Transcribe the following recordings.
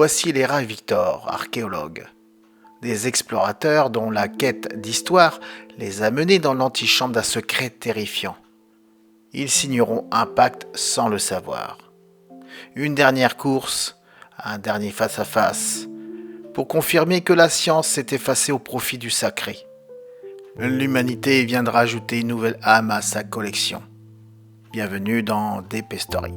Voici Léra et Victor, archéologues. Des explorateurs dont la quête d'histoire les a menés dans l'antichambre d'un secret terrifiant. Ils signeront un pacte sans le savoir. Une dernière course, un dernier face-à-face, pour confirmer que la science s'est effacée au profit du sacré. L'humanité viendra ajouter une nouvelle âme à sa collection. Bienvenue dans DP Story.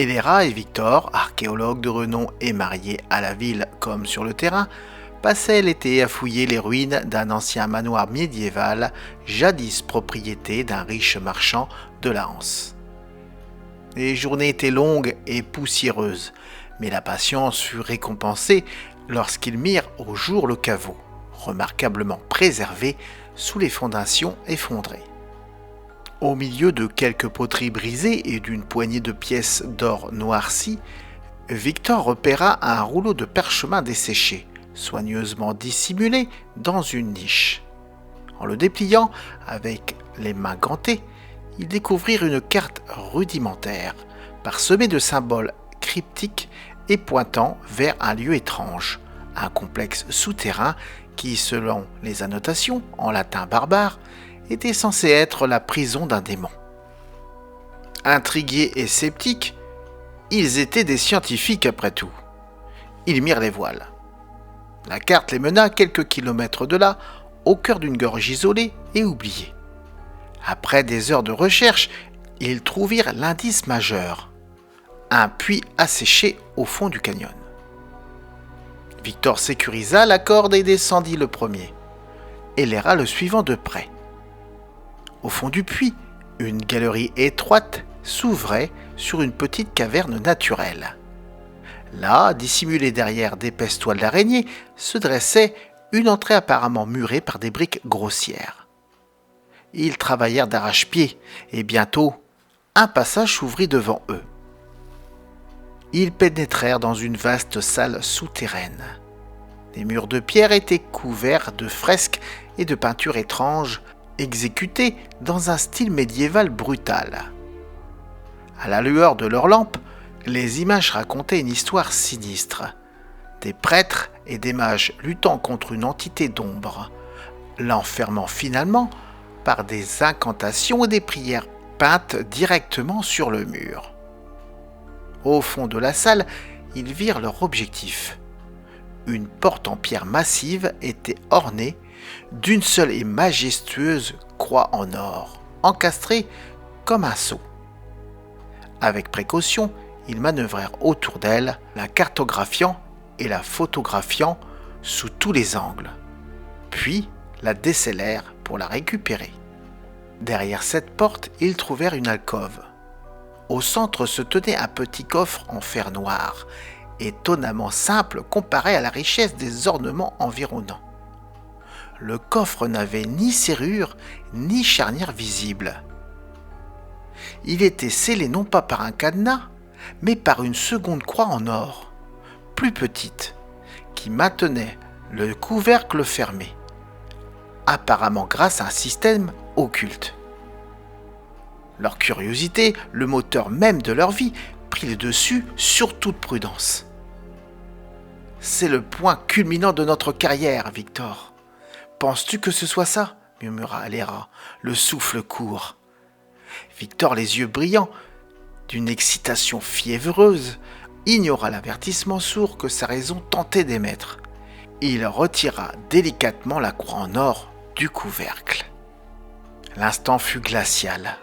Léra et Victor, archéologues de renom et mariés à la ville comme sur le terrain, passaient l'été à fouiller les ruines d'un ancien manoir médiéval, jadis propriété d'un riche marchand de la Hanse. Les journées étaient longues et poussiéreuses, mais la patience fut récompensée lorsqu'ils mirent au jour le caveau, remarquablement préservé sous les fondations effondrées. Au milieu de quelques poteries brisées et d'une poignée de pièces d'or noircies, Victor repéra un rouleau de parchemin desséché, soigneusement dissimulé dans une niche. En le dépliant avec les mains gantées, ils découvrirent une carte rudimentaire, parsemée de symboles cryptiques et pointant vers un lieu étrange, un complexe souterrain qui, selon les annotations en latin barbare, était censé être la prison d'un démon. Intrigués et sceptiques, ils étaient des scientifiques après tout. Ils mirent les voiles. La carte les mena quelques kilomètres de là, au cœur d'une gorge isolée et oubliée. Après des heures de recherche, ils trouvèrent l'indice majeur, un puits asséché au fond du canyon. Victor sécurisa la corde et descendit le premier, et Léra le suivant de près. Au fond du puits, une galerie étroite s'ouvrait sur une petite caverne naturelle. Là, dissimulée derrière d'épaisses toiles d'araignée, se dressait une entrée apparemment murée par des briques grossières. Ils travaillèrent d'arrache-pied, et bientôt, un passage s'ouvrit devant eux. Ils pénétrèrent dans une vaste salle souterraine. Les murs de pierre étaient couverts de fresques et de peintures étranges, exécutées dans un style médiéval brutal. À la lueur de leurs lampes, les images racontaient une histoire sinistre. Des prêtres et des mages luttant contre une entité d'ombre, l'enfermant finalement par des incantations et des prières peintes directement sur le mur. Au fond de la salle, ils virent leur objectif. Une porte en pierre massive était ornée d'une seule et majestueuse croix en or, encastrée comme un sceau. Avec précaution, ils manœuvrèrent autour d'elle, la cartographiant et la photographiant sous tous les angles, puis la décellèrent pour la récupérer. Derrière cette porte, ils trouvèrent une alcôve. Au centre se tenait un petit coffre en fer noir, étonnamment simple comparé à la richesse des ornements environnants. Le coffre n'avait ni serrure ni charnière visible. Il était scellé non pas par un cadenas, mais par une seconde croix en or, plus petite, qui maintenait le couvercle fermé, apparemment grâce à un système occulte. Leur curiosité, le moteur même de leur vie, prit le dessus sur toute prudence. « C'est le point culminant de notre carrière, Victor. Penses-tu que ce soit ça ?» murmura Léra, le souffle court. Victor, les yeux brillants, d'une excitation fiévreuse, ignora l'avertissement sourd que sa raison tentait d'émettre. Il retira délicatement la croix en or du couvercle. L'instant fut glacial.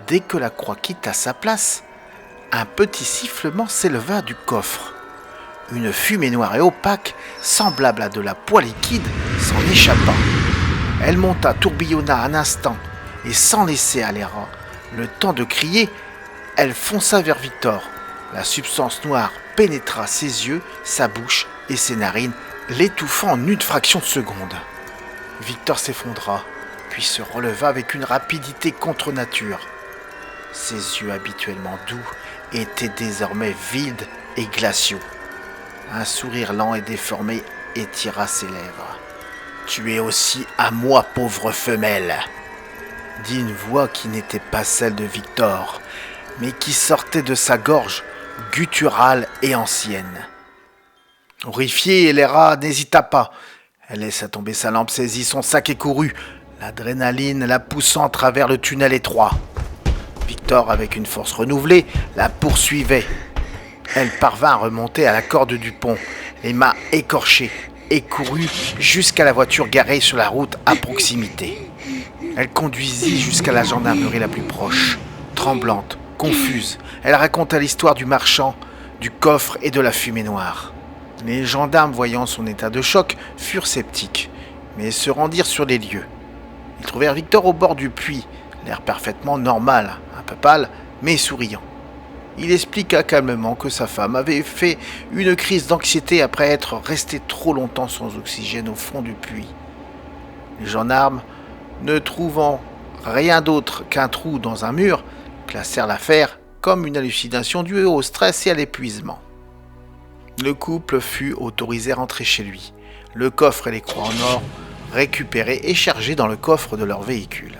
Dès que la croix quitta sa place, un petit sifflement s'éleva du coffre. Une fumée noire et opaque, semblable à de la poix liquide, s'en échappa. Elle monta, tourbillonna un instant, et sans laisser à Léra le temps de crier, elle fonça vers Victor. La substance noire pénétra ses yeux, sa bouche et ses narines, l'étouffant en une fraction de seconde. Victor s'effondra, puis se releva avec une rapidité contre nature. Ses yeux habituellement doux étaient désormais vides et glaciaux. Un sourire lent et déformé étira ses lèvres. « Tu es aussi à moi, pauvre femelle !» dit une voix qui n'était pas celle de Victor, mais qui sortait de sa gorge, gutturale et ancienne. Horrifiée, Elera n'hésita pas. Elle laissa tomber sa lampe, saisit son sac et courut, l'adrénaline la poussant à travers le tunnel étroit. Victor, avec une force renouvelée, la poursuivait. Elle parvint à remonter à la corde du pont, les mains écorchées, et courut jusqu'à la voiture garée sur la route à proximité. Elle conduisit jusqu'à la gendarmerie la plus proche. Tremblante, confuse, elle raconta l'histoire du marchand, du coffre et de la fumée noire. Les gendarmes, voyant son état de choc, furent sceptiques, mais se rendirent sur les lieux. Ils trouvèrent Victor au bord du puits, l'air parfaitement normal, un peu pâle, mais souriant. Il expliqua calmement que sa femme avait fait une crise d'anxiété après être restée trop longtemps sans oxygène au fond du puits. Les gendarmes, ne trouvant rien d'autre qu'un trou dans un mur, classèrent l'affaire comme une hallucination due au stress et à l'épuisement. Le couple fut autorisé à rentrer chez lui, le coffre et les croix en or récupérés et chargés dans le coffre de leur véhicule.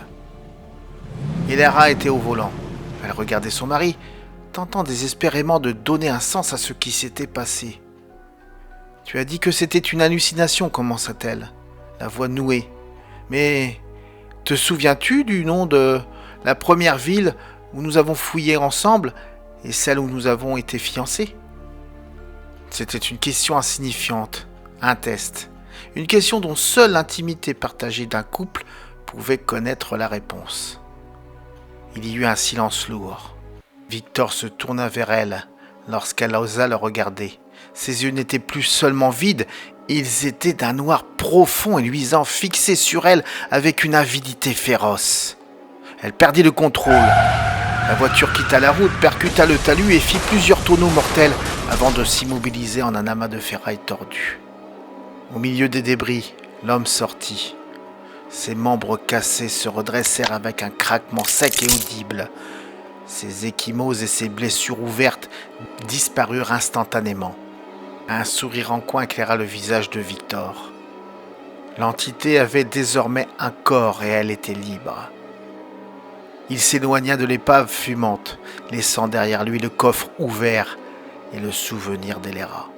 Elera était au volant. Elle regardait son mari, tentant désespérément de donner un sens à ce qui s'était passé. « Tu as dit que c'était une hallucination, commença-t-elle, la voix nouée. Mais te souviens-tu du nom de la première ville où nous avons fouillé ensemble et celle où nous avons été fiancés ?» C'était une question insignifiante, un test, une question dont seule l'intimité partagée d'un couple pouvait connaître la réponse. Il y eut un silence lourd. Victor se tourna vers elle lorsqu'elle osa le regarder. Ses yeux n'étaient plus seulement vides, ils étaient d'un noir profond et luisant, fixés sur elle avec une avidité féroce. Elle perdit le contrôle. La voiture quitta la route, percuta le talus et fit plusieurs tonneaux mortels avant de s'immobiliser en un amas de ferraille tordu. Au milieu des débris, l'homme sortit. Ses membres cassés se redressèrent avec un craquement sec et audible. Ses ecchymoses et ses blessures ouvertes disparurent instantanément. Un sourire en coin éclaira le visage de Victor. L'entité avait désormais un corps et elle était libre. Il s'éloigna de l'épave fumante, laissant derrière lui le coffre ouvert et le souvenir d'Elera.